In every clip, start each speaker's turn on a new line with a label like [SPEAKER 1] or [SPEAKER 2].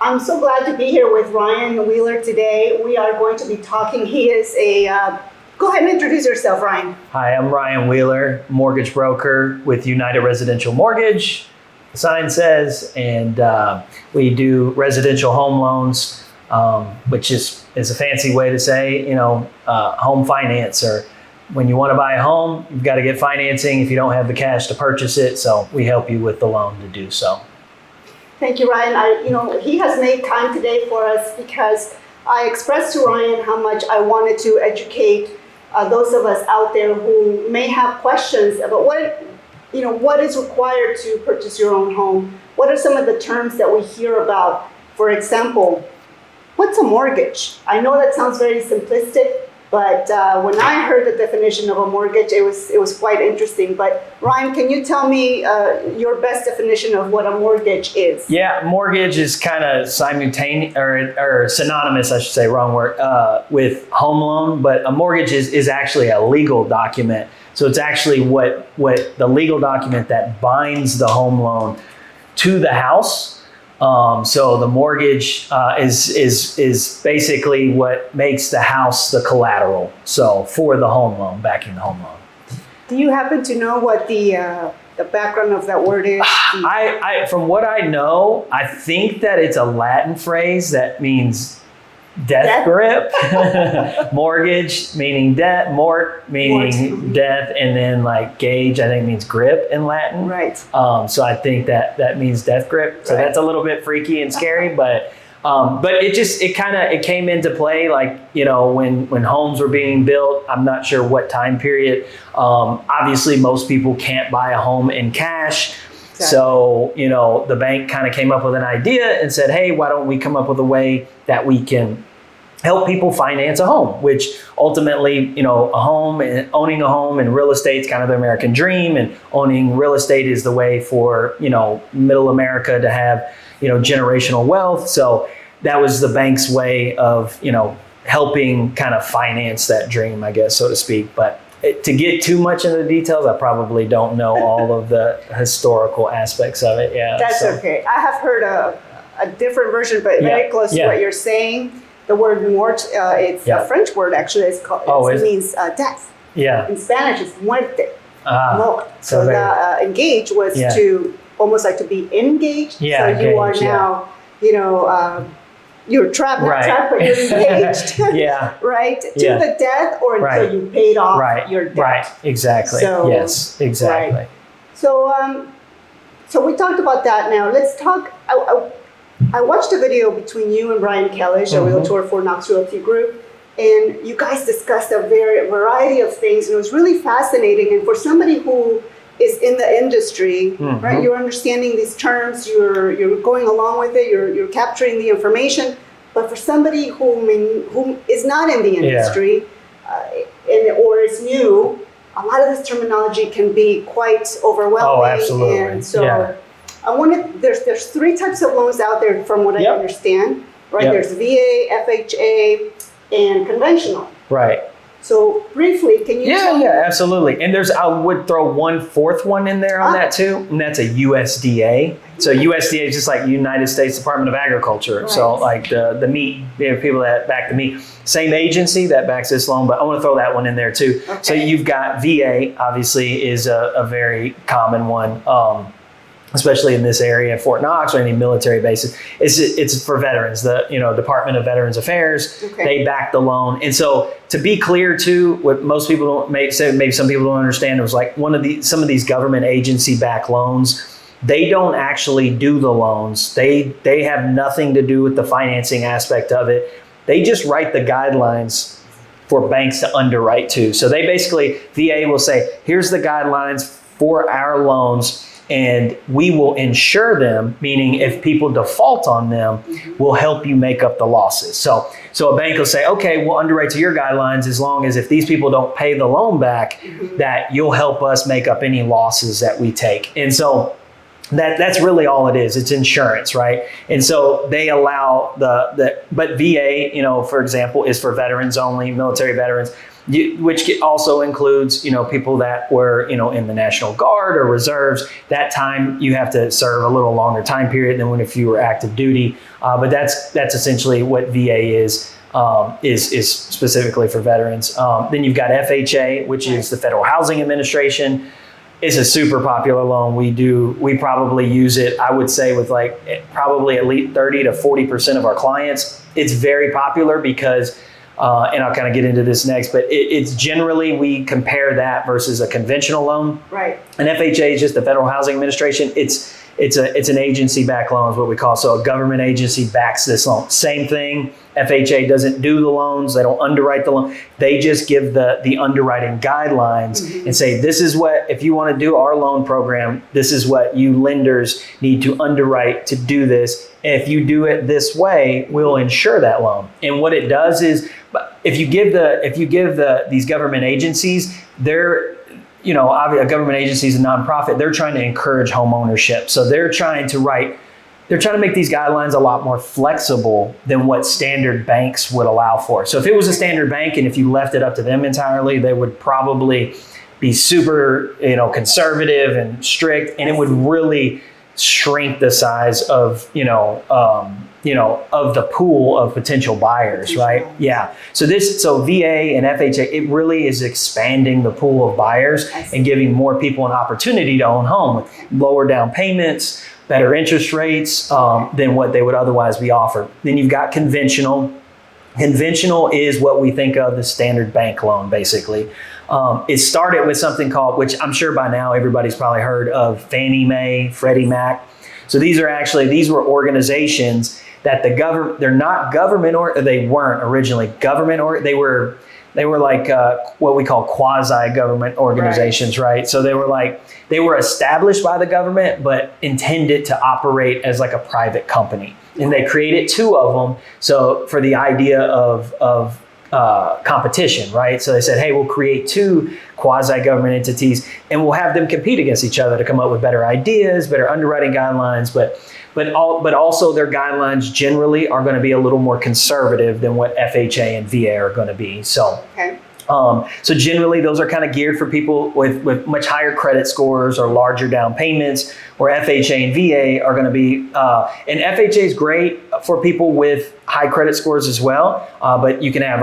[SPEAKER 1] I'm so glad to be here with Ryan Wheeler today. We are going to be talking. He is go ahead and introduce yourself, Ryan.
[SPEAKER 2] Hi, I'm Ryan Wheeler, mortgage broker with United Residential Mortgage, the sign says, and we do residential home loans, which is a fancy way to say, home finance, or when you want to buy a home, you've got to get financing if you don't have the cash to purchase it. So we help you with the loan to do so.
[SPEAKER 1] Thank you, Ryan. He has made time today for us because I expressed to Ryan how much I wanted to educate those of us out there who may have questions about what is required to purchase your own home. What are some of the terms that we hear about? For example, what's a mortgage? I know that sounds very simplistic, but when I heard the definition of a mortgage, it was quite interesting. But Ryan, can you tell me your best definition of what a mortgage is?
[SPEAKER 2] Yeah, mortgage is kind of simultaneous or synonymous, I should say, wrong word, with home loan. But a mortgage is actually a legal document. So it's actually what the legal document that binds the home loan to the house. So the mortgage is basically what makes the house the collateral. So for the home loan, backing the home loan.
[SPEAKER 1] Do you happen to know what the background of that word is?
[SPEAKER 2] I from what I know, I think that it's a Latin phrase that means death grip. Mortgage meaning death, mort meaning death, and then like gauge I think means grip in Latin.
[SPEAKER 1] Right.
[SPEAKER 2] So I think that means death grip. So that's a little bit freaky and scary, but it came into play like, when homes were being built. I'm not sure what time period. Obviously most people can't buy a home in cash. Exactly. So, the bank kind of came up with an idea and said, hey, why don't we come up with a way that we can help people finance a home, which ultimately, a home and owning a home and real estate is kind of the American dream. And owning real estate is the way for, middle America to have, generational wealth. So that was the bank's way of, helping kind of finance that dream, I guess, so to speak. But to get too much into the details, I probably don't know all of the historical aspects of it. Yeah,
[SPEAKER 1] that's okay. I have heard a different version, but very close to what you're saying. The word mort, it's a French word actually. It means death.
[SPEAKER 2] Yeah.
[SPEAKER 1] In Spanish, it's muerte. Mort.
[SPEAKER 2] So
[SPEAKER 1] the engage was to almost like to be engaged.
[SPEAKER 2] Yeah.
[SPEAKER 1] So you are now, you're trapped, not trapped, but you're engaged. Right? To the death or until you paid off your debt.
[SPEAKER 2] Right. Exactly. So, yes, exactly.
[SPEAKER 1] Right. So we talked about that now. Let's talk. I watched a video between you and Brian Kellish, a realtor for Knox Realty Group, and you guys discussed a variety of things, and it was really fascinating. And for somebody who is in the industry, right? You're understanding these terms, you're going along with it, you're capturing the information. But for somebody who is not in the industry or is new, a lot of this terminology can be quite overwhelming.
[SPEAKER 2] Oh, absolutely.
[SPEAKER 1] And so there's three types of loans out there from what I understand, right? There's VA, FHA, and conventional.
[SPEAKER 2] Right.
[SPEAKER 1] So briefly, can you tell me?
[SPEAKER 2] Yeah, absolutely. And I would throw one fourth one in there on that too, and that's a USDA. So USDA is just like United States Department of Agriculture. Right. So like the meat, people that back the meat, same agency that backs this loan, but I want to throw that one in there too. Okay. So you've got VA, obviously is a very common one. Especially in this area, Fort Knox or any military bases, it's for veterans. The Department of Veterans Affairs, they back the loan. And so to be clear too, what most people don't maybe some people don't understand, it was like some of these government agency backed loans, they don't actually do the loans. They have nothing to do with the financing aspect of it. They just write the guidelines for banks to underwrite to. So they basically, VA will say, here's the guidelines for our loans, and we will insure them, meaning if people default on them, we'll help you make up the losses. So a bank will say, okay, we'll underwrite to your guidelines as long as if these people don't pay the loan back, that you'll help us make up any losses that we take. And so that's really all it is. It's insurance, right? And so they allow but VA, for example, is for veterans only, military veterans. which also includes, people that were, in the National Guard or reserves. That time you have to serve a little longer time period than if you were active duty. But that's essentially what VA is specifically for veterans. Then you've got FHA, which is the Federal Housing Administration. It's a super popular loan. We probably use it, I would say, with probably at least 30 to 40% of our clients. It's very popular because, and I'll kind of get into this next, but it's generally, we compare that versus a conventional loan.
[SPEAKER 1] Right.
[SPEAKER 2] And FHA is just the Federal Housing Administration. It's an agency-backed loan is what we call. So a government agency backs this loan. Same thing. FHA doesn't do the loans. They don't underwrite the loan. They just give the underwriting guidelines and say, this is what, if you want to do our loan program, this is what you lenders need to underwrite to do this. And if you do it this way, we'll insure that loan. And what it does is, if you give these government agencies, they're, a government agency is a nonprofit. They're trying to encourage home ownership. So they're trying to make these guidelines a lot more flexible than what standard banks would allow for. So if it was a standard bank and if you left it up to them entirely, they would probably be super, conservative and strict, and it would really shrink the size of, of the pool of potential buyers, right? Yeah. So VA and FHA, it really is expanding the pool of buyers and giving more people an opportunity to own home with lower down payments, better interest rates than what they would otherwise be offered. Then you've got conventional. Conventional is what we think of the standard bank loan, basically. It started with something called, which I'm sure by now everybody's probably heard of, Fannie Mae, Freddie Mac. So these were organizations that they're not government, or they weren't originally government, or they were like what we call quasi-government organizations, right? So they were established by the government, but intended to operate as like a private company. And they created two of them. So for the idea of competition, right? So they said, hey, we'll create two quasi-government entities and we'll have them compete against each other to come up with better ideas, better underwriting guidelines, but also their guidelines generally are going to be a little more conservative than what FHA and VA are going to be. So, so generally those are kind of geared for people with much higher credit scores or larger down payments, where FHA and VA are going to be, and FHA is great for people with high credit scores as well. But you can have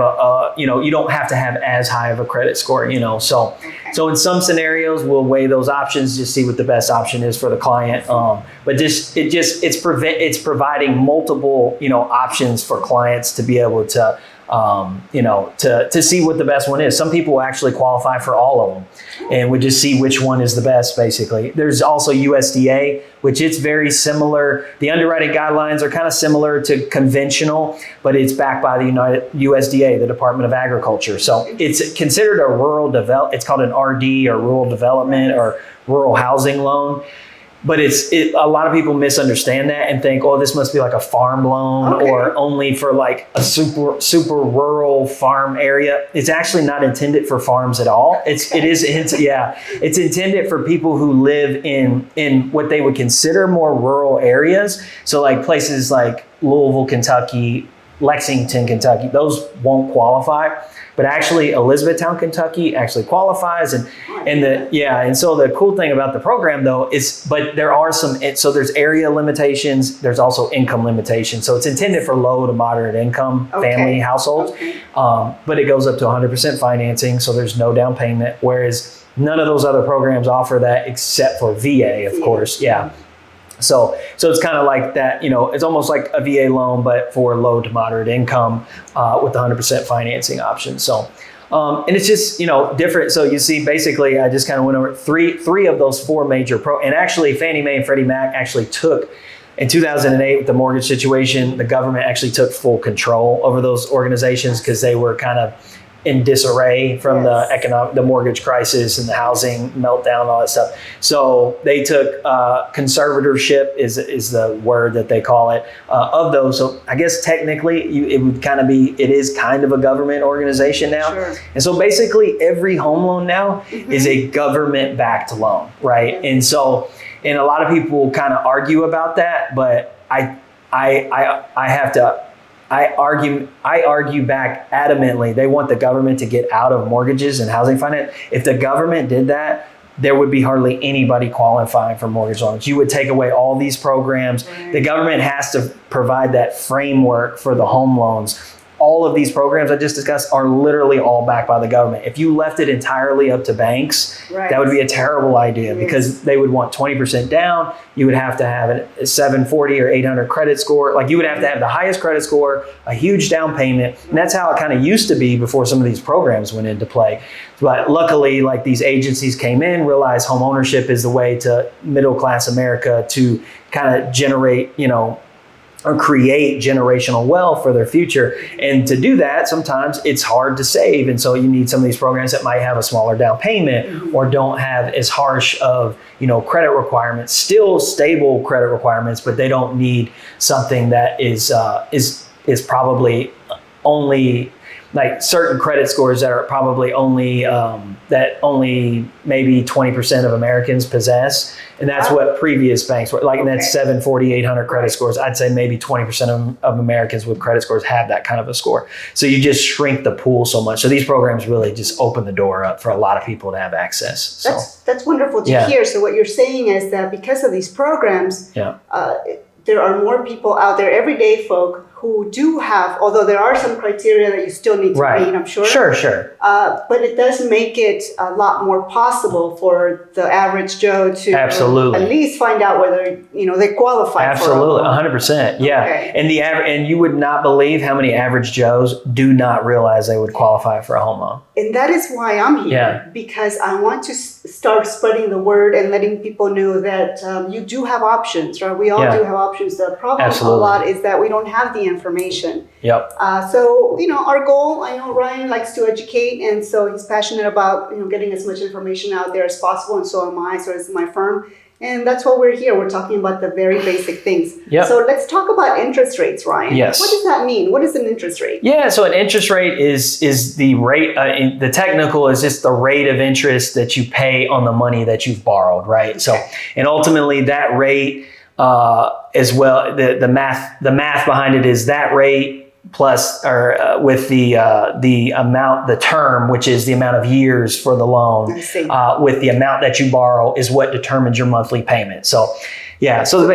[SPEAKER 2] you don't have to have as high of a credit score, So in some scenarios, we'll weigh those options, just see what the best option is for the client. But it's providing multiple, options for clients to be able to, to see what the best one is. Some people actually qualify for all of them, and we just see which one is the best, basically. There's also USDA, which it's very similar. The underwriting guidelines are kind of similar to conventional, but it's backed by the USDA, the Department of Agriculture. So it's considered a it's called an RD, or rural development or rural housing loan. But a lot of people misunderstand that and think, oh, this must be like a farm loan or only for like a super rural farm area. It's actually not intended for farms at all. It's intended for people who live in what they would consider more rural areas. So like places like Louisville, Kentucky, Lexington, Kentucky, those won't qualify. But actually, Elizabethtown, Kentucky actually qualifies, and so the cool thing about the program though but there are there's area limitations, there's also income limitations. So it's intended for low to moderate income family households, but it goes up to 100% financing, so there's no down payment. Whereas none of those other programs offer that except for VA, of course, So it's kind of like that, it's almost like a VA loan, but for low to moderate income with 100% financing option. So, and it's just, different. So you see, basically, I just kind of went over three of those four major and actually Fannie Mae and Freddie Mac actually took, in 2008 with the mortgage situation, the government actually took full control over those organizations because they were kind of in disarray from the mortgage crisis and the housing meltdown, all that stuff. So they took conservatorship is the word that they call it of those. So I guess technically it is kind of a government organization now. Sure. And so basically every home loan now is a government backed loan, right? And so, and a lot of people kind of argue about that, but I have to I argue back adamantly. They want the government to get out of mortgages and housing finance. If the government did that, there would be hardly anybody qualifying for mortgage loans. You would take away all these programs.
[SPEAKER 1] Right.
[SPEAKER 2] The government has to provide that framework for the home loans. All of these programs I just discussed are literally all backed by the government. If you left it entirely up to banks,
[SPEAKER 1] Right.
[SPEAKER 2] that would be a terrible idea because they would want 20% down. You would have to have a 740 or 800 credit score. Like you would have to have the highest credit score, a huge down payment. And that's how it kind of used to be before some of these programs went into play. But luckily, like these agencies came in, realized home ownership is the way to middle class America to kind of generate, or create generational wealth for their future. And to do that, sometimes it's hard to save. And so you need some of these programs that might have a smaller down payment or don't have as harsh of, credit requirements, still stable credit requirements, but they don't need something that is probably only like certain credit scores that are probably only maybe 20% of Americans possess. And that's what previous banks were like. And that's 740, 800 credit scores. I'd say maybe 20% of Americans with credit scores have that kind of a score. So you just shrink the pool so much. So these programs really just open the door up for a lot of people to have access. So
[SPEAKER 1] That's wonderful to hear. So what you're saying is that because of these programs, there are more people out there, everyday folk, who do have, although there are some criteria that you still need to meet, I'm sure.
[SPEAKER 2] Sure.
[SPEAKER 1] But it does make it a lot more possible for the average Joe to at least find out whether they qualify.
[SPEAKER 2] Absolutely, 100%. Yeah,
[SPEAKER 1] Okay.
[SPEAKER 2] And you would not believe how many average Joes do not realize they would qualify for a home loan.
[SPEAKER 1] And that is why I'm here, because I want to start spreading the word and letting people know that you do have options, right? We all do have options. The problem a lot is that we don't have the information.
[SPEAKER 2] Yep.
[SPEAKER 1] So, our goal, I know Ryan likes to educate, and so he's passionate about, getting as much information out there as possible, and so am I, so is my firm. And that's why we're here. We're talking about the very basic things.
[SPEAKER 2] Yep.
[SPEAKER 1] So let's talk about interest rates, Ryan.
[SPEAKER 2] Yes.
[SPEAKER 1] What does that mean? What is an interest rate?
[SPEAKER 2] Yeah, so an interest rate is the rate, the technical is just the rate of interest that you pay on the money that you've borrowed, right? Okay. So, and ultimately that rate as well, the math behind it is that rate plus with the amount, the term, which is the amount of years for the loan, with the amount that you borrow is what determines your monthly payment. So so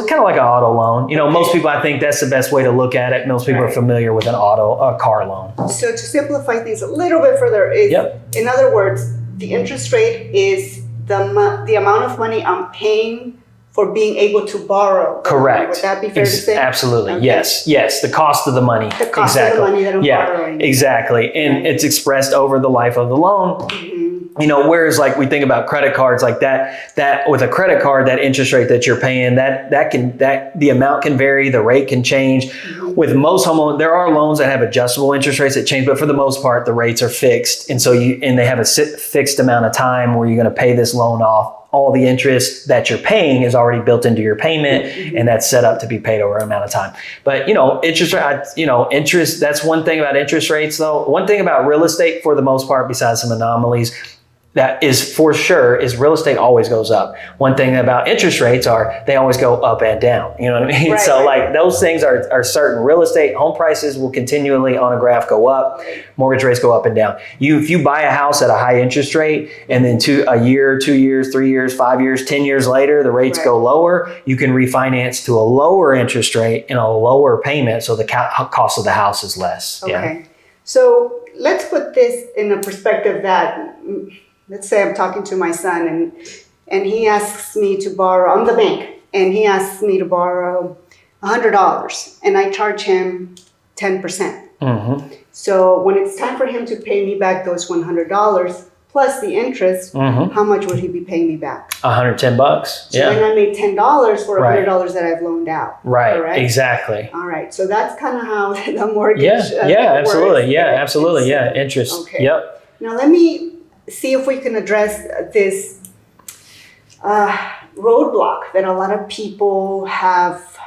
[SPEAKER 2] kind of like an auto loan. Most people, I think that's the best way to look at it. Most people are familiar with a car loan.
[SPEAKER 1] So to simplify things a little bit further, in other words, the interest rate is the amount of money I'm paying for being able to borrow.
[SPEAKER 2] Correct.
[SPEAKER 1] Would that be fair to say?
[SPEAKER 2] Absolutely. Okay. Yes. The cost of the money.
[SPEAKER 1] The cost of the money that I'm borrowing.
[SPEAKER 2] Exactly. And it's expressed over the life of the loan. Mm-hmm. Whereas like we think about credit cards like that with a credit card, that interest rate that you're paying, that the amount can vary, the rate can change. Mm-hmm. With most home loans, there are loans that have adjustable interest rates that change, but for the most part, the rates are fixed. And so they have a fixed amount of time where you're going to pay this loan off. All the interest that you're paying is already built into your payment, and that's set up to be paid over an amount of time. But interest, that's one thing about interest rates though. One thing about real estate for the most part, besides some anomalies, that is for sure is real estate always goes up. One thing about interest rates are they always go up and down. You know what I mean? Right, so like those things are certain. Real estate, home prices will continually on a graph go up. Mortgage rates go up and down. If you buy a house at a high interest rate and then a year, 2 years, 3 years, 5 years, 10 years later, the rates go lower, you can refinance to a lower interest rate and a lower payment. So the cost of the house is less.
[SPEAKER 1] Okay.
[SPEAKER 2] Yeah.
[SPEAKER 1] So let's put this in a perspective that, let's say I'm talking to my son and he asks me to borrow, I'm the bank, and he asks me to borrow $100 and I charge him 10%. Mm-hmm. So when it's time for him to pay me back those $100 plus the interest, how much would he be paying me back?
[SPEAKER 2] $110.
[SPEAKER 1] So then I made $10 for $100 that I've loaned out.
[SPEAKER 2] Right.
[SPEAKER 1] Correct?
[SPEAKER 2] Exactly.
[SPEAKER 1] All right. So that's kind of how the mortgage
[SPEAKER 2] absolutely.
[SPEAKER 1] works.
[SPEAKER 2] Yeah, absolutely. Yeah. Interest.
[SPEAKER 1] Okay.
[SPEAKER 2] Yep.
[SPEAKER 1] Now let me see if we can address this roadblock that a lot of people have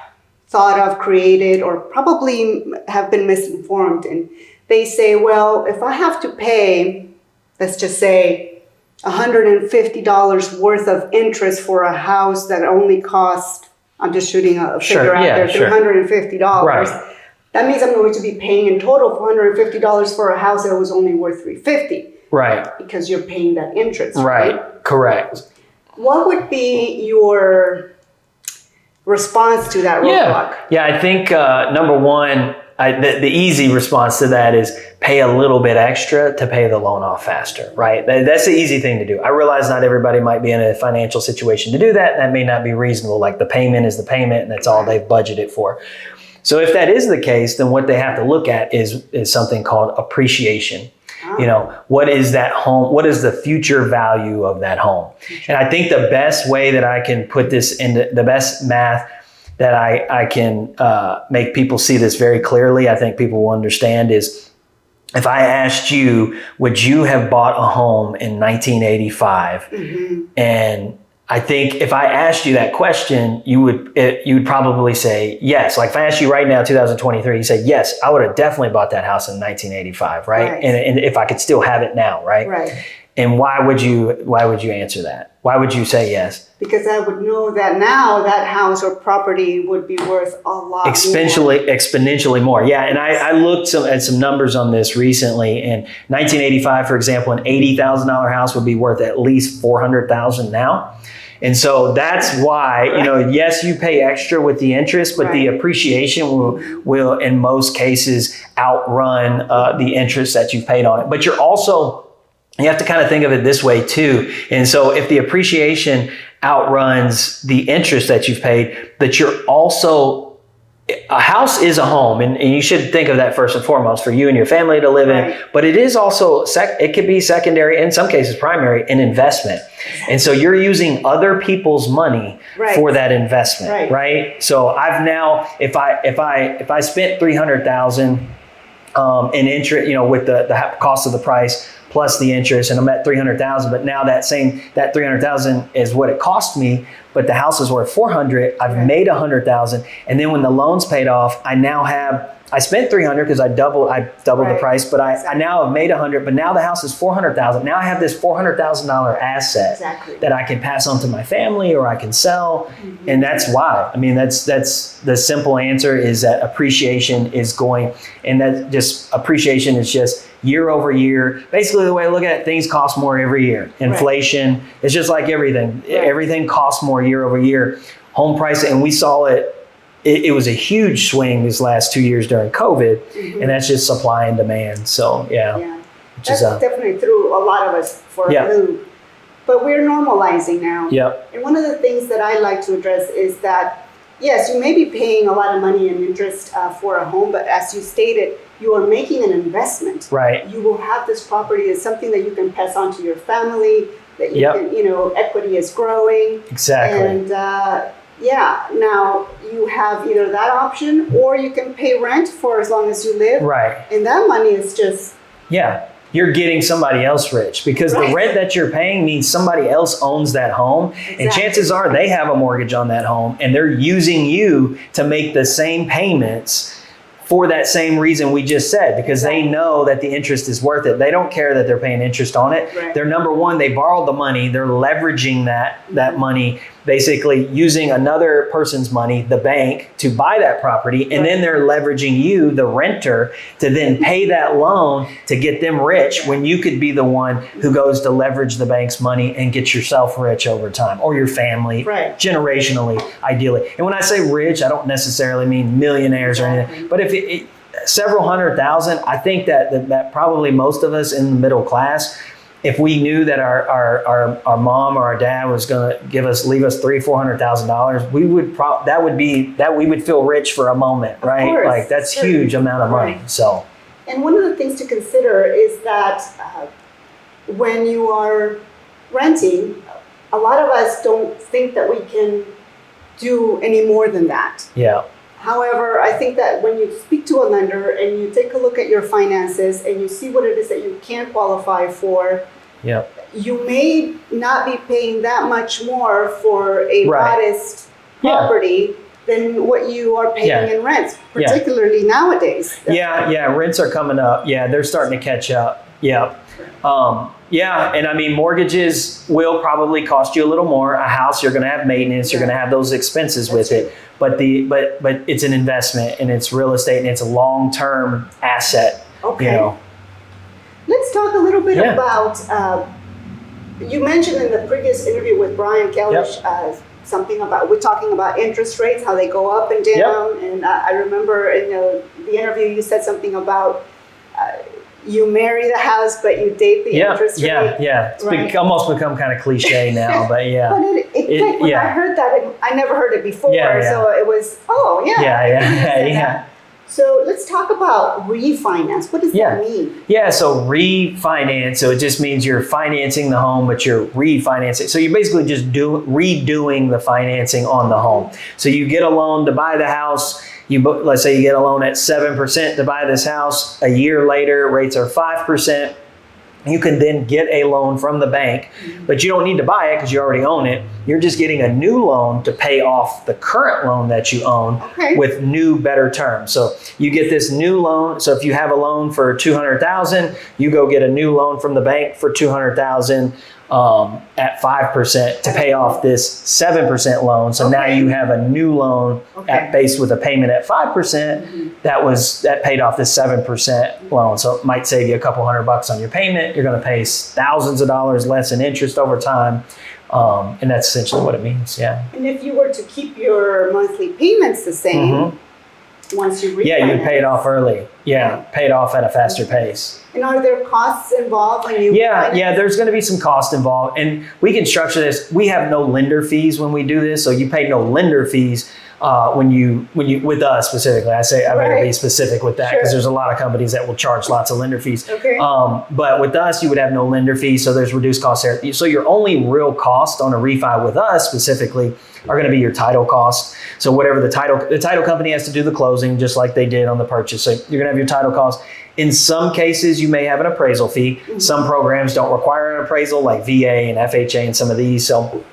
[SPEAKER 1] thought of, created, or probably have been misinformed. And they say, well, if I have to pay, let's just say $150 worth of interest for a house that only cost, I'm just shooting a figure out there, $350. Right. that means I'm going to be paying in total $450 for a house that was only worth $350.
[SPEAKER 2] Right.
[SPEAKER 1] Because you're paying that interest.
[SPEAKER 2] Right. Correct.
[SPEAKER 1] What would be your response to that roadblock?
[SPEAKER 2] Yeah, I think number one, the easy response to that is pay a little bit extra to pay the loan off faster, right? That's the easy thing to do. I realize not everybody might be in a financial situation to do that. That may not be reasonable. Like the payment is the payment and that's all they've budgeted for. So if that is the case, then what they have to look at is something called appreciation. You know, what is that home? What is the future value of that home? And I think the best way that I can put this into the best math that I can make people see this very clearly, I think people will understand, is if I asked you, would you have bought a home in 1985? Mm-hmm. And I think if I asked you that question, you would probably say yes. Like if I asked you right now, 2023, you say, yes, I would have definitely bought that house in 1985, right? And if I could still have it now, right?
[SPEAKER 1] Right.
[SPEAKER 2] And why would you answer that? Why would you say yes?
[SPEAKER 1] Because I would know that now that house or property would be worth a lot
[SPEAKER 2] exponentially more. Yeah, and I looked at some numbers on this recently. In 1985, for example, an $80,000 house would be worth at least $400,000 now. And so that's why, you know, yes, you pay extra with the interest, but the appreciation will in most cases outrun the interest that you've paid on it. But you have to kind of think of it this way too. And so if the appreciation outruns the interest that you've paid, that you're also, a house is a home, and you should think of that first and foremost for you and your family to live in, but it is also, it could be secondary, in some cases primary, an investment. And so you're using other people's money for that investment, right? So I've now, if I spent $300,000 in interest, you know, with the cost of the price plus the interest, and I'm at $300,000, but now that $300,000 is what it cost me, but the house is worth $400,000. I've made $100,000, and then when the loan's paid off, I spent $300,000 because I doubled the price, but I now have made $100,000, but now the house is $400,000. Now I have this $400,000 asset that I can pass on to my family or I can sell, and that's why. I mean, that's the simple answer is that appreciation is going, and that just appreciation is just year over year. Basically, the way I look at it, things cost more every year. Inflation, it's just like everything. Everything costs more year over year. Home price, and we saw it. It was a huge swing these last 2 years during COVID, and that's just supply and demand. So,
[SPEAKER 1] that's definitely threw a lot of us for a loop. But we're normalizing now. And one of the things that I like to address is that, yes, you may be paying a lot of money in interest for a home, but as you stated, you are making an investment. You will have this property as something that you can pass on to your family, that you can, you know, equity is growing. And now you have either that option or you can pay rent for as long as you live. And that money is just...
[SPEAKER 2] You're getting somebody else rich because the rent that you're paying means somebody else owns that home. And chances are they have a mortgage on that home and they're using you to make the same payments for that same reason we just said, because they know that the interest is worth it. They don't care that they're paying interest on it. They're number one, they borrowed the money. They're leveraging that money, basically using another person's money, the bank, to buy that property. And then they're leveraging you, the renter, to then pay that loan to get them rich when you could be the one who goes to leverage the bank's money and get yourself rich over time, or your family, generationally, ideally. And when I say rich, I don't necessarily mean millionaires or anything, but if several $100,000, I think that probably most of us in the middle class, if we knew that our mom or our dad was going to leave us $300,000-$400,000, we would feel rich for a moment, right? Like that's huge amount of money. So,
[SPEAKER 1] and one of the things to consider is that when you are renting, a lot of us don't think that we can do any more than that. However, I think that when you speak to a lender and you take a look at your finances and you see what it is that you can qualify for, you may not be paying that much more for a modest property than what you are paying in rents, particularly nowadays.
[SPEAKER 2] Rents are coming up. They're starting to catch up. Yeah. Yeah. And I mean, mortgages will probably cost you a little more. A house, you're going to have maintenance, you're going to have those expenses with it. But but it's an investment, and it's real estate, and it's a long-term asset.
[SPEAKER 1] Okay.
[SPEAKER 2] You know.
[SPEAKER 1] Let's talk a little bit about, you mentioned in the previous interview with Brian Kellish, something about, we're talking about interest rates, how they go up and down. And I remember in the interview you said something about you marry the house, but you date the interest rate.
[SPEAKER 2] Yeah. It's almost become kind of cliche now, but yeah.
[SPEAKER 1] But when I heard that, I never heard it before. So it was,
[SPEAKER 2] Yeah.
[SPEAKER 1] So let's talk about refinance. What does that mean?
[SPEAKER 2] Yeah, so refinance, so it just means you're financing the home, but you're refinancing. So you're basically just redoing the financing on the home. So you get a loan to buy the house. Let's say you get a loan at 7% to buy this house. A year later, rates are 5%. You can then get a loan from the bank, but you don't need to buy it because you already own it. You're just getting a new loan to pay off the current loan that you own with new, better terms. So you get this new loan. So if you have a loan for $200,000, you go get a new loan from the bank for $200,000 at 5% to pay off this 7% loan. So now you have a new loan based with a payment at 5% that paid off this 7% loan. So it might save you a couple $100 on your payment. You're going to pay thousands of dollars less in interest over time. And that's essentially what it means. Yeah.
[SPEAKER 1] And if you were to keep your monthly payments the same, once you refinance.
[SPEAKER 2] Yeah, you pay it off early. Yeah, pay it off at a faster pace.
[SPEAKER 1] And are there costs involved when you
[SPEAKER 2] Yeah, there's going to be some cost involved. And we can structure this. We have no lender fees when we do this. So you pay no lender fees when you with us specifically. I better be specific with that because there's a lot of companies that will charge lots of lender fees. But with us, you would have no lender fees. So there's reduced costs there. So your only real cost on a refi with us specifically are going to be your title costs. So whatever the title company has to do the closing, just like they did on the purchase. So you're going to have your title costs. In some cases, you may have an appraisal fee. Some programs don't require an appraisal, like VA and FHA and some of these. So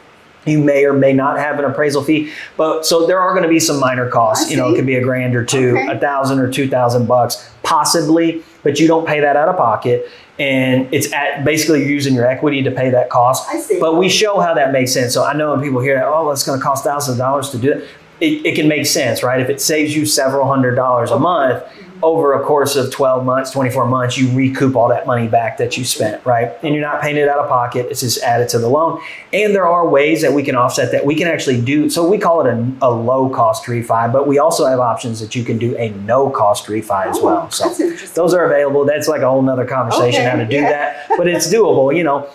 [SPEAKER 2] you may or may not have an appraisal fee. But so there are going to be some minor costs. It could be $1,000 or $2,000, $1,000 or $2,000 possibly, but you don't pay that out of pocket. And it's basically you're using your equity to pay that cost. But we show how that makes sense. So I know when people hear that, it's going to cost thousands of dollars to do that. It can make sense, right? If it saves you several $100s a month, over a course of 12 months, 24 months, you recoup all that money back that you spent, right? And you're not paying it out of pocket. It's just added to the loan. And there are ways that we can offset that. We can actually do, so we call it a low cost refi, but we also have options that you can do a no cost refi as well. So those are available. That's like a whole nother conversation how to do that, but it's doable.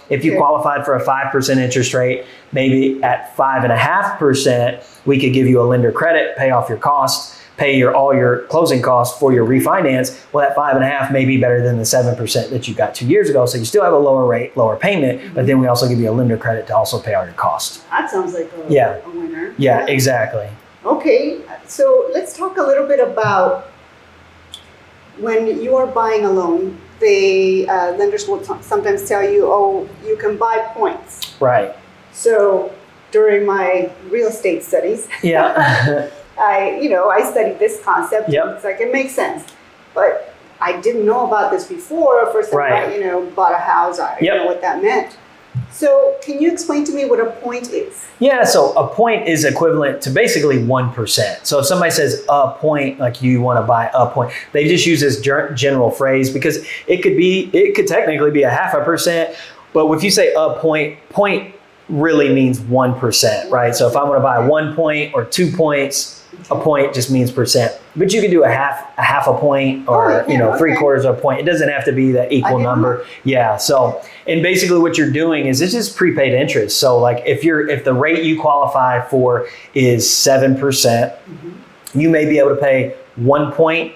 [SPEAKER 2] If you qualified for a 5% interest rate, maybe at 5.5%, we could give you a lender credit, pay off your costs, pay all your closing costs for your refinance. Well, that 5.5 may be better than the 7% that you got 2 years ago. So you still have a lower rate, lower payment, but then we also give you a lender credit to also pay all your costs.
[SPEAKER 1] That sounds like a winner.
[SPEAKER 2] Yeah, exactly.
[SPEAKER 1] Okay, so let's talk a little bit about when you are buying a loan. The lenders will sometimes tell you, you can buy points.
[SPEAKER 2] Right.
[SPEAKER 1] So during my real estate studies, I studied this concept. It's like, it makes sense. But I didn't know about this before. First time I, bought a house, I didn't know what that meant. So can you explain to me what a point is? Yeah, so a point is equivalent to basically 1%. So if somebody says a point, like you want to buy a point, they just use this general phrase because it could technically be 0.5%. But if you say a point really means 1%, right? So if I want to buy 1 point or 2 points, a point just means percent. But you can do a half a point or 3/4 of a point. It doesn't have to be that equal number. Yeah. So, and basically what you're doing is it's just prepaid interest. So like if the rate you qualify for is 7%, you may be able to pay 1 point,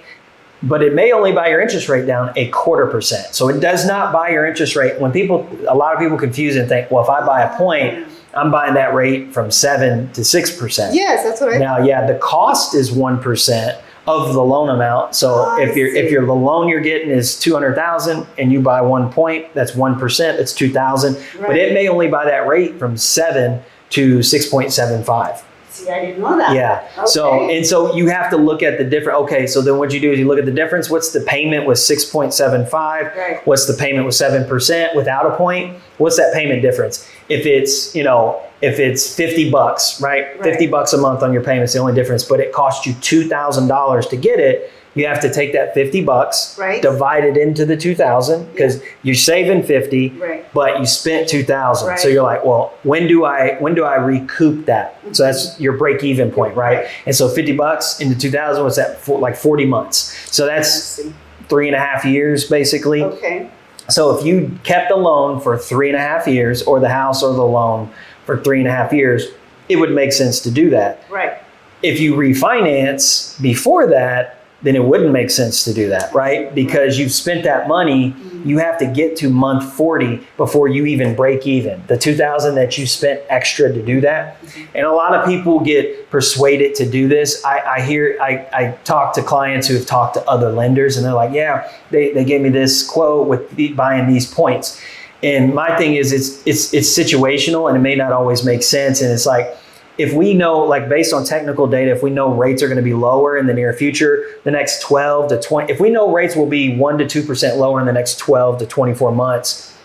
[SPEAKER 1] but it may only buy your interest rate down 0.25%. So it does not buy your interest rate. A lot of people confuse and think, well, if I buy a point, I'm buying that rate from 7 to 6%. Yes, that's what I
[SPEAKER 2] Now, the cost is 1% of the loan amount. So if the loan you're getting is $200,000 and you buy 1 point, that's 1%, that's $2,000. Right. But it may only buy that rate from 7 to 6.75.
[SPEAKER 1] See, I didn't know that.
[SPEAKER 2] Yeah.
[SPEAKER 1] Okay.
[SPEAKER 2] So you have to look at the different. Okay. So then what you do is you look at the difference. What's the payment with 6.75?
[SPEAKER 1] Right.
[SPEAKER 2] What's the payment with 7% without a point? What's that payment difference? If it's, if it's $50, right? $50 a month on your payment's the only difference, but it costs you $2,000 to get it. You have to take that $50,
[SPEAKER 1] right,
[SPEAKER 2] divide it into the 2,000 because you're saving 50,
[SPEAKER 1] right,
[SPEAKER 2] but you spent 2,000.
[SPEAKER 1] Right.
[SPEAKER 2] So you're like, well, when do I recoup that? So that's your break even point, right? And so $50 into 2,000, what's that? For like 40 months. So that's 3.5 years basically.
[SPEAKER 1] Okay.
[SPEAKER 2] So if you kept the loan for 3.5 years, or the house or the loan for 3.5 years, it would make sense to do that.
[SPEAKER 1] Right.
[SPEAKER 2] If you refinance before that, then it wouldn't make sense to do that, right? Because you've spent that money, you have to get to month 40 before you even break even. The 2,000 that you spent extra to do that. And a lot of people get persuaded to do this. I talk to clients who have talked to other lenders and they're like, yeah, they gave me this quote with buying these points. And my thing is it's situational and it may not always make sense. And it's like, if we know, like based on technical data, if we know rates are going to be lower in the near future, the next 12 to 20, if we know rates will be 1 to 2% lower in the next 12 to 24 months,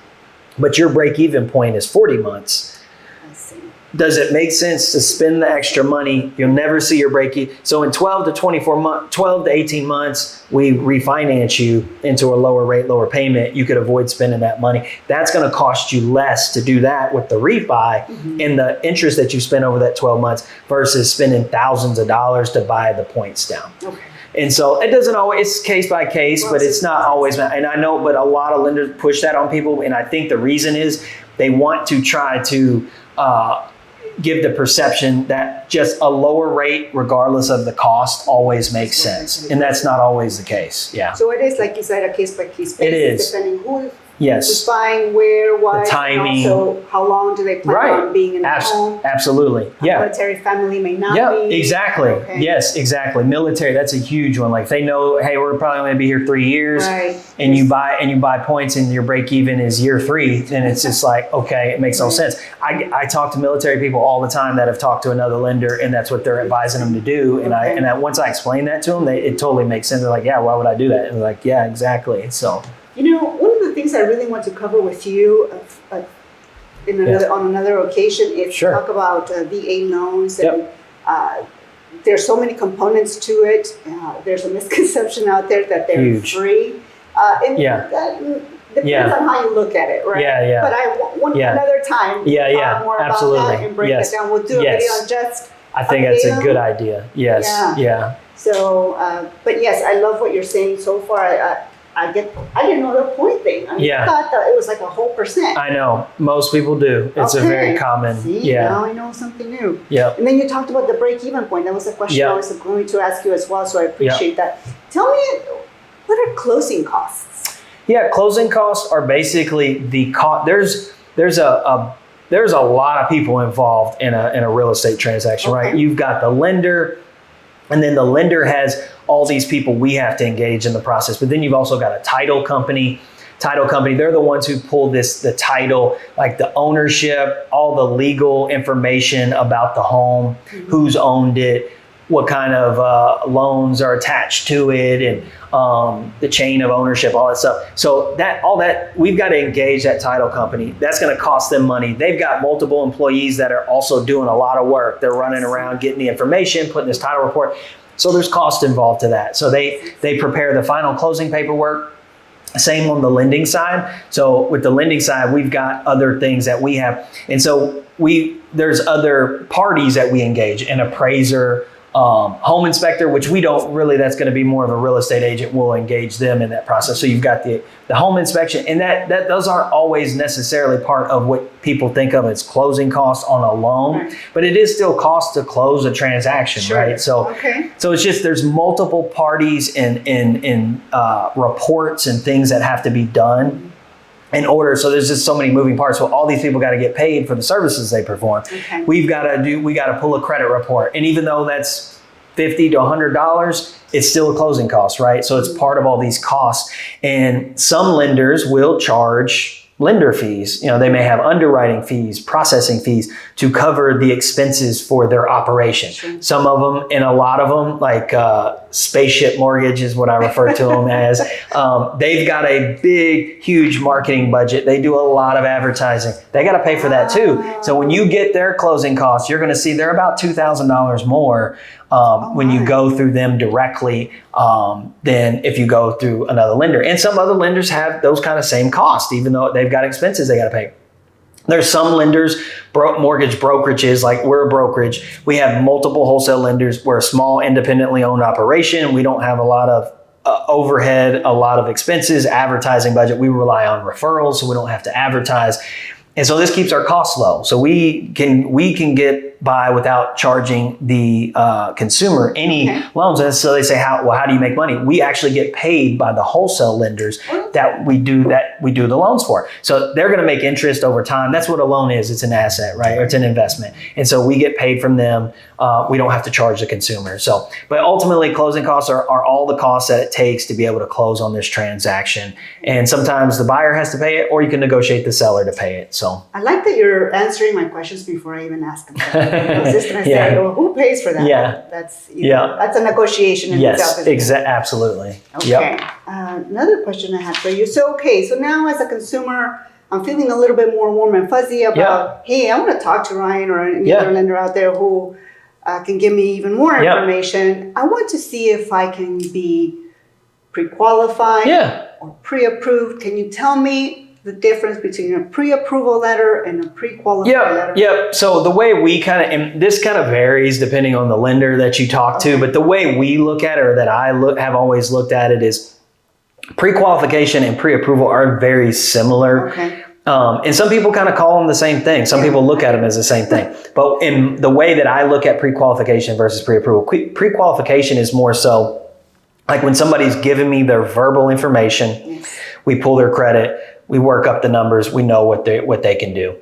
[SPEAKER 2] but your break even point is 40 months, does it make sense to spend the extra money? You'll never see your break even. So in 12 to 18 months, we refinance you into a lower rate, lower payment. You could avoid spending that money. That's going to cost you less to do that with the refi and the interest that you spend over that 12 months versus spending thousands of dollars to buy the points down. Okay. And so it doesn't always, it's case by case, but it's not always. And I know, but a lot of lenders push that on people. And I think the reason is they want to try to, give the perception that just a lower rate, regardless of the cost, always makes sense. And that's not always the case. Yeah.
[SPEAKER 1] So it is, like you said, a case by case basis.
[SPEAKER 2] It is.
[SPEAKER 1] Depending who
[SPEAKER 2] Yes.
[SPEAKER 1] is buying, where, what,
[SPEAKER 2] the timing.
[SPEAKER 1] So how long do they plan on being in the home?
[SPEAKER 2] Absolutely. Yeah.
[SPEAKER 1] Military family may not be.
[SPEAKER 2] Exactly.
[SPEAKER 1] Okay.
[SPEAKER 2] Yes, exactly. Military, that's a huge one. Like they know, hey, we're probably going to be here 3 years,
[SPEAKER 1] right,
[SPEAKER 2] and you buy points and your break even is year 3, then it's just like, okay, it makes no sense. I talk to military people all the time that have talked to another lender, and that's what they're advising them to do. And once I explain that to them, it totally makes sense. They're like, yeah, why would I do that? And they're like, yeah, exactly. So,
[SPEAKER 1] one of the things I really want to cover with you on another occasion is talk about VA loans. And there's so many components to it. There's a misconception out there that they're free. That depends on how you look at it, right? Yeah. But I want another time talk more about that and break it down. We'll do a video on just
[SPEAKER 2] I think that's a good idea. Yes. Yeah.
[SPEAKER 1] So, but yes, I love what you're saying so far. I didn't know the point thing. I thought that it was like a whole percent.
[SPEAKER 2] I know. Most people do. It's a very common.
[SPEAKER 1] See, now I know something new.
[SPEAKER 2] Yeah.
[SPEAKER 1] And then you talked about the break-even point. That was a question I was going to ask you as well, so I appreciate that. Tell me, what are closing costs?
[SPEAKER 2] Yeah, closing costs are basically the cost. There's a lot of people involved in a real estate transaction, right? You've got the lender, and then the lender has all these people we have to engage in the process. But then you've also got a title company. They're the ones who pull the title, like the ownership, all the legal information about the home, who's owned it, what kind of loans are attached to it, and the chain of ownership, all that stuff. So all that we've got to engage that title company. That's going to cost them money. They've got multiple employees that are also doing a lot of work. They're running around getting the information, putting this title report. So there's cost involved to that. So they prepare the final closing paperwork. Same on the lending side. So with the lending side, we've got other things that we have. And so there's other parties that we engage, an appraiser, home inspector, which we don't really, that's going to be more of a real estate agent. We'll engage them in that process. So you've got the home inspection, and that those aren't always necessarily part of what people think of as closing costs on a loan, but it is still cost to close a transaction, right? So, so it's just, there's multiple parties and reports and things that have to be done in order. So there's just so many moving parts. So all these people got to get paid for the services they perform. We got to pull a credit report. And even though that's $50 to $100, it's still a closing cost, right? So it's part of all these costs. And some lenders will charge lender fees. They may have underwriting fees, processing fees to cover the expenses for their operation.
[SPEAKER 1] Sure.
[SPEAKER 2] Some of them, and a lot of them, like spaceship mortgage is what I refer to them as. They've got a big, huge marketing budget. They do a lot of advertising. They got to pay for that too. So when you get their closing costs, you're going to see they're about $2,000 more when you go through them directly than if you go through another lender. And some other lenders have those kind of same costs, even though they've got expenses they got to pay. There's some lenders, mortgage brokerages, like we're a brokerage. We have multiple wholesale lenders. We're a small, independently owned operation. We don't have a lot of overhead, a lot of expenses, advertising budget. We rely on referrals, so we don't have to advertise. And so this keeps our costs low. So we can get by without charging the consumer any loans. And so they say, how do you make money? We actually get paid by the wholesale lenders that we do the loans for. So they're going to make interest over time. That's what a loan is. It's an asset, right? Or it's an investment. And so we get paid from them. We don't have to charge the consumer. So, but ultimately closing costs are all the costs that it takes to be able to close on this transaction. And sometimes the buyer has to pay it, or you can negotiate the seller to pay it. So
[SPEAKER 1] I like that you're answering my questions before I even ask them. I was just going to say, well, who pays for that?
[SPEAKER 2] Yeah.
[SPEAKER 1] That's that's a negotiation in itself.
[SPEAKER 2] Yes, absolutely.
[SPEAKER 1] Okay.
[SPEAKER 2] Yep.
[SPEAKER 1] Another question I had for you. So now as a consumer, I'm feeling a little bit more warm and fuzzy about, hey, I want to talk to Ryan or any other lender out there who can give me even more information. I want to see if I can be pre-qualified or pre-approved. Can you tell me the difference between a pre-approval letter and a pre-qualified letter?
[SPEAKER 2] Yep. So the way we and this kind of varies depending on the lender that you talk to, but the way we look at it, or that I have always looked at it, is pre-qualification and pre-approval are very similar.
[SPEAKER 1] Okay.
[SPEAKER 2] And some people kind of call them the same thing. Some people look at them as the same thing. But in the way that I look at pre-qualification versus pre-approval, pre-qualification is more so like when somebody's giving me their verbal information, we pull their credit, we work up the numbers, we know what they can do.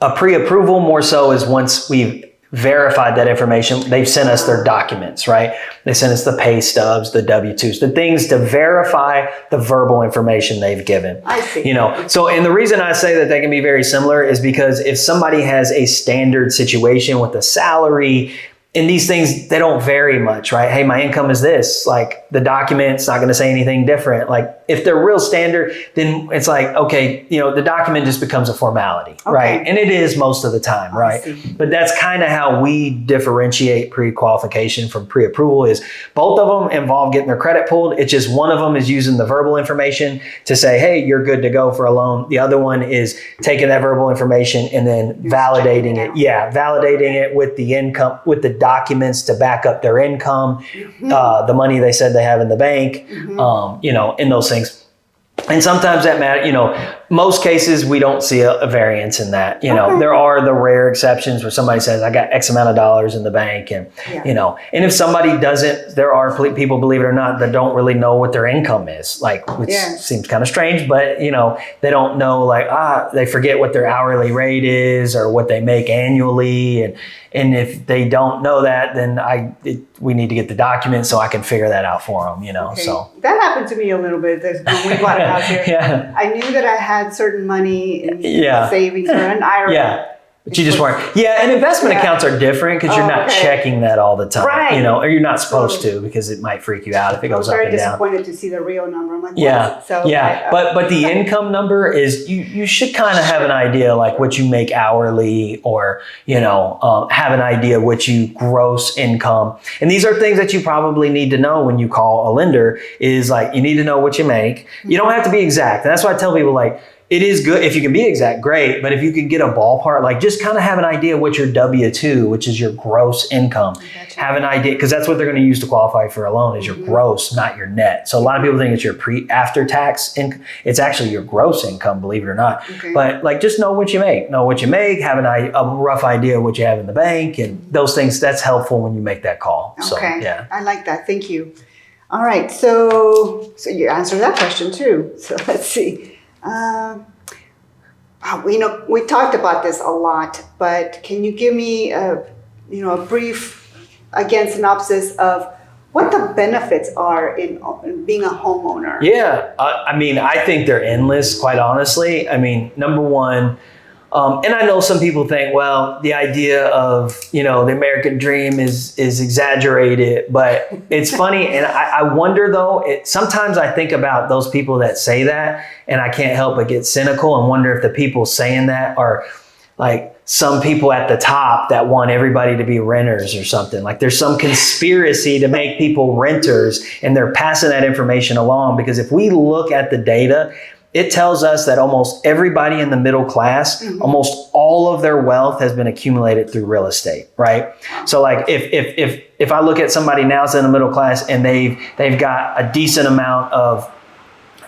[SPEAKER 2] A pre-approval more so is once we've verified that information, they've sent us their documents, right? They sent us the pay stubs, the W-2s, the things to verify the verbal information they've given.
[SPEAKER 1] I see.
[SPEAKER 2] So, and the reason I say that they can be very similar is because if somebody has a standard situation with a salary, and these things, they don't vary much, right? Hey, my income is this. Like the document's not going to say anything different. Like if they're real standard, then it's like, okay, the document just becomes a formality, right? And it is most of the time, right? But that's kind of how we differentiate pre-qualification from pre-approval. Is both of them involve getting their credit pulled. It's just one of them is using the verbal information to say, hey, you're good to go for a loan. The other one is taking that verbal information and then validating it. Yeah, validating it with the income, with the documents to back up their income, the money they said they have in the bank, in those things. And sometimes that matter, most cases we don't see a variance in that. There are the rare exceptions where somebody says, I got X amount of dollars in the bank. And, and if somebody doesn't, there are people, believe it or not, that don't really know what their income is, which seems kind of strange, but, they don't know, they forget what their hourly rate is or what they make annually. And if they don't know that, then we need to get the documents so I can figure that out for them, so.
[SPEAKER 1] That happened to me a little bit when we bought a house here. I knew that I had certain money in savings or an IRA.
[SPEAKER 2] But you just weren't. And investment accounts are different because you're not checking that all the time,
[SPEAKER 1] right.
[SPEAKER 2] Or you're not supposed to because it might freak you out if it goes up and down.
[SPEAKER 1] I was very disappointed to see the real number. I'm like,
[SPEAKER 2] But the income number is, you should kind of have an idea like what you make hourly or, have an idea what you gross income. And these are things that you probably need to know when you call a lender is like, you need to know what you make. You don't have to be exact. And that's why I tell people it is good if you can be exact, great. But if you can get a ballpark, just kind of have an idea what your W-2, which is your gross income, have an idea, because that's what they're going to use to qualify for a loan is your gross, not your net. So a lot of people think it's your after tax income. It's actually your gross income, believe it or not. But just know what you make. Have a rough idea of what you have in the bank and those things. That's helpful when you make that call.
[SPEAKER 1] Okay, so, I like that. Thank you. All right, so you answered that question too. So let's see. We talked about this a lot, but can you give me a brief, synopsis of what the benefits are in being a homeowner.
[SPEAKER 2] Yeah, I mean, I think they're endless, quite honestly. I mean, number one, and I know some people think, well, the idea of, the American dream is exaggerated, but it's funny. And I wonder though, sometimes I think about those people that say that, and I can't help but get cynical and wonder if the people saying that are like some people at the top that want everybody to be renters or something. Like there's some conspiracy to make people renters, and they're passing that information along. Because if we look at the data, it tells us that almost everybody in the middle class, almost all of their wealth has been accumulated through real estate, right? So like if I look at somebody now that's in the middle class and they've got a decent amount of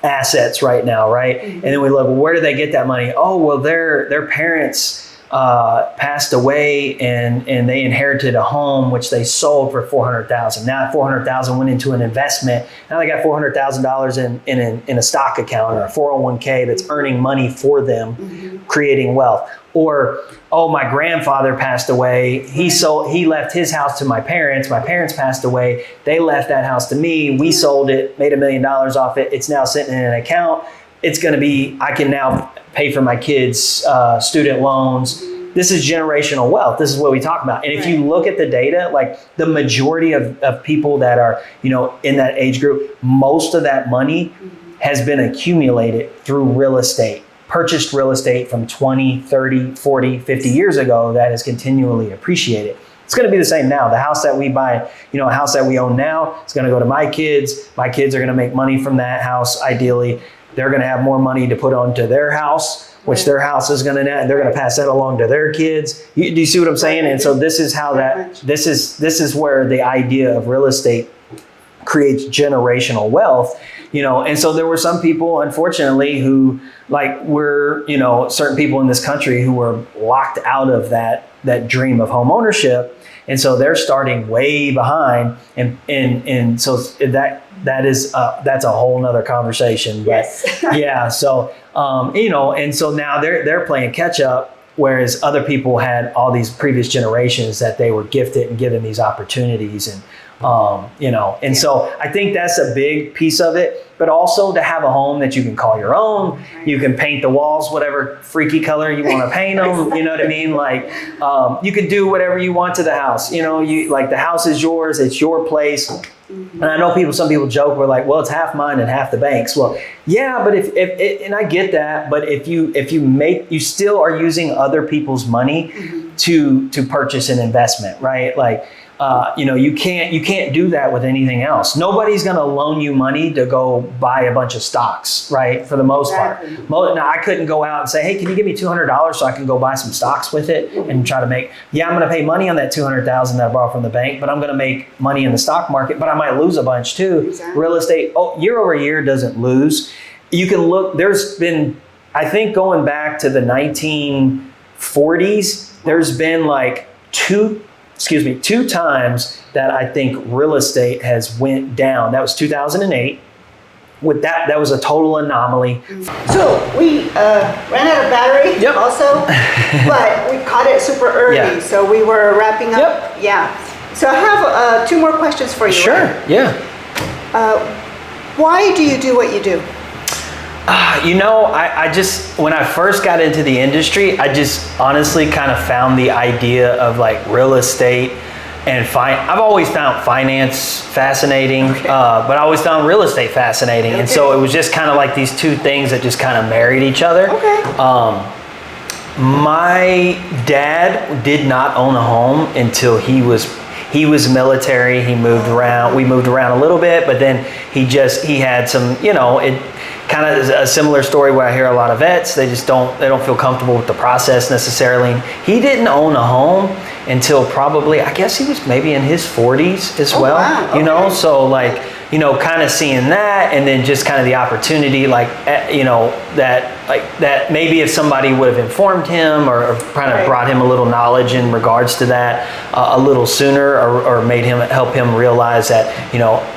[SPEAKER 2] assets right now, right? And then we look, well, where did they get that money? Oh, well, their parents passed away and they inherited a home which they sold for $400,000. Now that $400,000 went into an investment. Now they got $400,000 in a stock account or a 401k that's earning money for them, creating wealth. Or, oh, my grandfather passed away. He left his house to my parents. My parents passed away. They left that house to me. We sold it, made $1 million off it. It's now sitting in an account. It's going to be, I can now pay for my kids' student loans. This is generational wealth. This is what we talk about. And if you look at the data, like the majority of people that are, in that age group, most of that money has been accumulated through real estate, purchased real estate from 20, 30, 40, 50 years ago that has continually appreciated. It's going to be the same now. The house that we buy, a house that we own now, it's going to go to my kids. My kids are going to make money from that house, ideally. They're going to have more money to put onto their house, which their house is going to net, and they're going to pass that along to their kids. Do you see what I'm saying? And so this is how this is where the idea of real estate creates generational wealth, and so there were some people, unfortunately, who were, certain people in this country who were locked out of that dream of home ownership. And so they're starting way behind, and so that's a whole nother conversation. But yeah, so and so now they're playing catch up, whereas other people had all these previous generations that they were gifted and given these opportunities, and so I think that's a big piece of it. But also to have a home that you can call your own, you can paint the walls whatever freaky color you want to paint them. You know what I mean? Like you can do whatever you want to the house. The house is yours, it's your place. And I know some people joke, we're like, well, it's half mine and half the bank's. Well, yeah, but if and I get that, but if you still are using other people's money to purchase an investment, right? Like you can't do that with anything else. Nobody's going to loan you money to go buy a bunch of stocks, right? For the most part. Now, I couldn't go out and say, hey, can you give me $200 so I can go buy some stocks with it and try to make, I'm going to pay money on that $200,000 that I borrowed from the bank, but I'm going to make money in the stock market, but I might lose a bunch too. Exactly. Real estate, year over year doesn't lose. You can look, there's been, I think going back to the 1940s, there's been two times that I think real estate has went down. That was 2008. With that was a total anomaly.
[SPEAKER 1] So we ran out of battery also, but we caught it super early. So we were wrapping up. Yeah. So I have 2 more questions for you.
[SPEAKER 2] Sure, yeah.
[SPEAKER 1] Why do you do what you do?
[SPEAKER 2] I just, when I first got into the industry, I just honestly kind of found the idea of real estate and I've always found finance fascinating, but I always found real estate fascinating. And so it was just kind of these two things that just kind of married each other. My dad did not own a home until he was military. He moved around. We moved around a little bit, but then he had some, it kind of a similar story where I hear a lot of vets, they don't feel comfortable with the process necessarily. He didn't own a home until probably, I guess he was maybe in his 40s as well. Wow. So kind of seeing that, and then just kind of the opportunity, that maybe if somebody would have informed him or kind of brought him a little knowledge in regards to that a little sooner, or made him help him realize that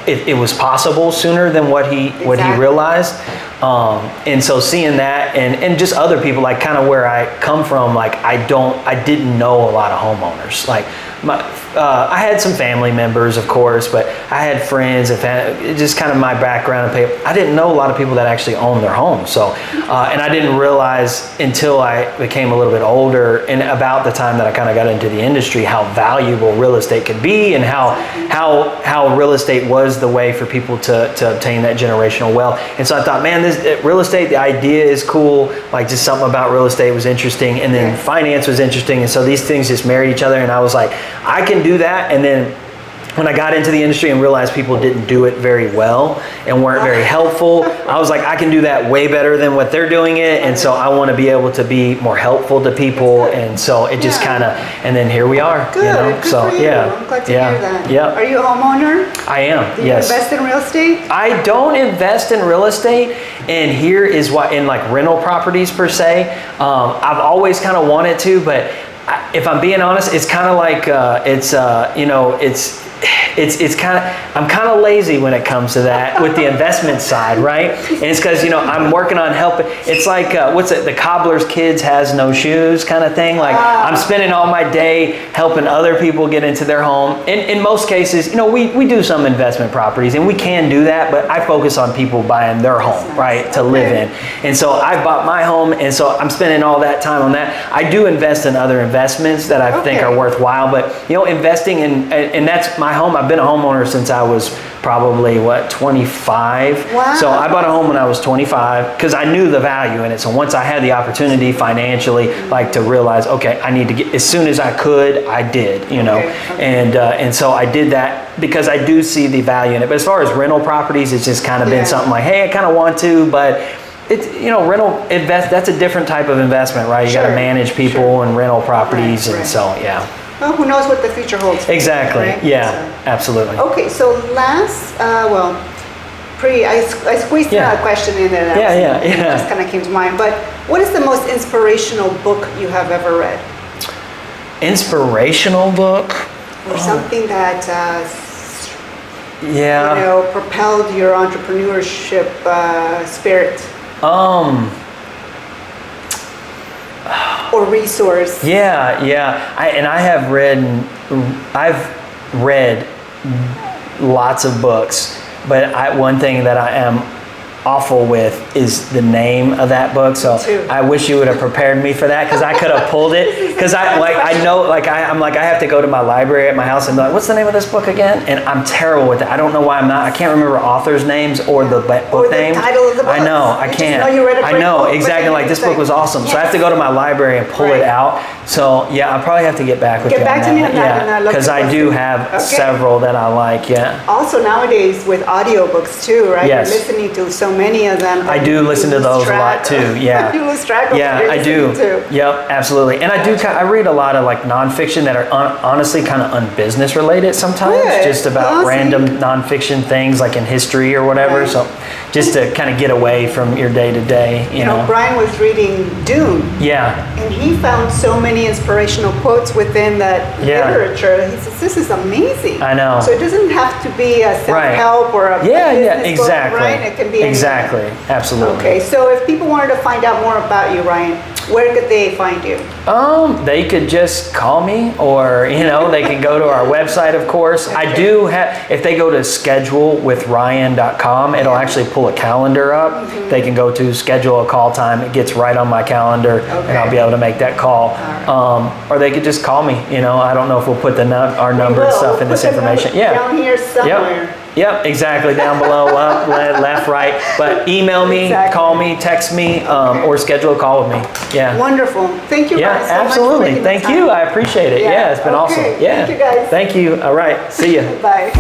[SPEAKER 2] it was possible sooner than what he realized. And so seeing that, and just other people, kind of where I come from, I didn't know a lot of homeowners. I had some family members, of course, but I had friends and just kind of my background. I didn't know a lot of people that actually own their homes. So, and I didn't realize until I became a little bit older and about the time that I kind of got into the industry, how valuable real estate could be and how real estate was the way for people to obtain that generational wealth. And so I thought, man, this real estate, the idea is cool. Like just something about real estate was interesting, and then finance was interesting. And so these things just married each other. And I was like, I can do that. And then when I got into the industry and realized people didn't do it very well and weren't very helpful, I was like, I can do that way better than what they're doing it. And so I want to be able to be more helpful to people. And so it just kind of, and then here we are.
[SPEAKER 1] Good.
[SPEAKER 2] You know?
[SPEAKER 1] Good
[SPEAKER 2] So
[SPEAKER 1] for you. I'm glad to hear that.
[SPEAKER 2] Yeah.
[SPEAKER 1] Are you a homeowner?
[SPEAKER 2] I am.
[SPEAKER 1] Do you invest in real estate?
[SPEAKER 2] I don't invest in real estate, and here is why, in like rental properties per se. I've always kind of wanted to, but if I'm being honest, it's kind of like it's kind of, I'm kind of lazy when it comes to that with the investment side, right? And it's because, I'm working on helping. It's like, the cobbler's kids has no shoes kind of thing. Like I'm spending all my day helping other people get into their home. In most cases, we do some investment properties and we can do that, but I focus on people buying their home, right, to live in. And so I bought my home, and so I'm spending all that time on that. I do invest in other investments that I think are worthwhile, but investing in, and that's my home. I've been a homeowner since I was probably 25.
[SPEAKER 1] Wow.
[SPEAKER 2] So I bought a home when I was 25 because I knew the value in it. So once I had the opportunity financially, to realize, okay, I need to get, as soon as I could, I did, and so I did that because I do see the value in it. But as far as rental properties, it's just kind of been something like, hey, I kind of want to, but it's, rental that's a different type of investment, right? You got to manage people and rental properties, and so
[SPEAKER 1] Well, who knows what the future holds?
[SPEAKER 2] Exactly.
[SPEAKER 1] Right?
[SPEAKER 2] Absolutely.
[SPEAKER 1] Okay, so last, I squeezed a question in there. That just kind of came to mind. But what is the most inspirational book you have ever read?
[SPEAKER 2] Inspirational book?
[SPEAKER 1] Or something that propelled your entrepreneurship spirit? Or resource. I've read lots of books, but one thing that I am awful with is the name of that book. So I wish you would have prepared me for that, because I could have pulled it. Because I have to go to my library at my house and be like, what's the name of this book again? And I'm terrible with it. I don't know why I can't remember authors' names or the book name. Title of the book.
[SPEAKER 2] I know, I can't. I know, exactly. Like, this book was awesome. So I have to go to my library and pull it out. So I probably have to get back with you on that.
[SPEAKER 1] Get back to me on that.
[SPEAKER 2] Because I do have several that I like.
[SPEAKER 1] Also nowadays with audiobooks too, right?
[SPEAKER 2] Yes.
[SPEAKER 1] You're listening to so many of them.
[SPEAKER 2] I do listen to those a lot too.
[SPEAKER 1] You lose track of what you're
[SPEAKER 2] I do.
[SPEAKER 1] listening to.
[SPEAKER 2] Yep, absolutely. And I read a lot of nonfiction that are honestly kind of unbusiness related sometimes, just about random nonfiction things like in history or whatever. Right. So just to kind of get away from your day to day, you know.
[SPEAKER 1] Brian was reading Dune.
[SPEAKER 2] Yeah.
[SPEAKER 1] And he found so many inspirational quotes within that literature. He says, this is amazing.
[SPEAKER 2] I know.
[SPEAKER 1] So it doesn't have to be a self-help or a business
[SPEAKER 2] exactly.
[SPEAKER 1] book, right? It can be
[SPEAKER 2] exactly. Absolutely.
[SPEAKER 1] Okay, so if people wanted to find out more about you, Ryan, where could they find you?
[SPEAKER 2] They could just call me, or they can go to our website, of course. Okay. I do have, if they go to schedulewithryan.com, it'll actually pull a calendar up. Mm-hmm. They can go to schedule a call time. It gets right on my calendar, and I'll be able to make that call. Right. Or they could just call me. I don't know if we'll put our number and stuff in this information.
[SPEAKER 1] Down here somewhere.
[SPEAKER 2] Yep, exactly, down below, up, left, right. But email me, call me, text me, or schedule a call with me. Yeah.
[SPEAKER 1] Wonderful. Thank you guys so
[SPEAKER 2] absolutely.
[SPEAKER 1] much for
[SPEAKER 2] Thank you. I appreciate it. Yeah, it's been awesome. Yeah.
[SPEAKER 1] Thank you guys.
[SPEAKER 2] Thank you. All right. See you.
[SPEAKER 1] Bye.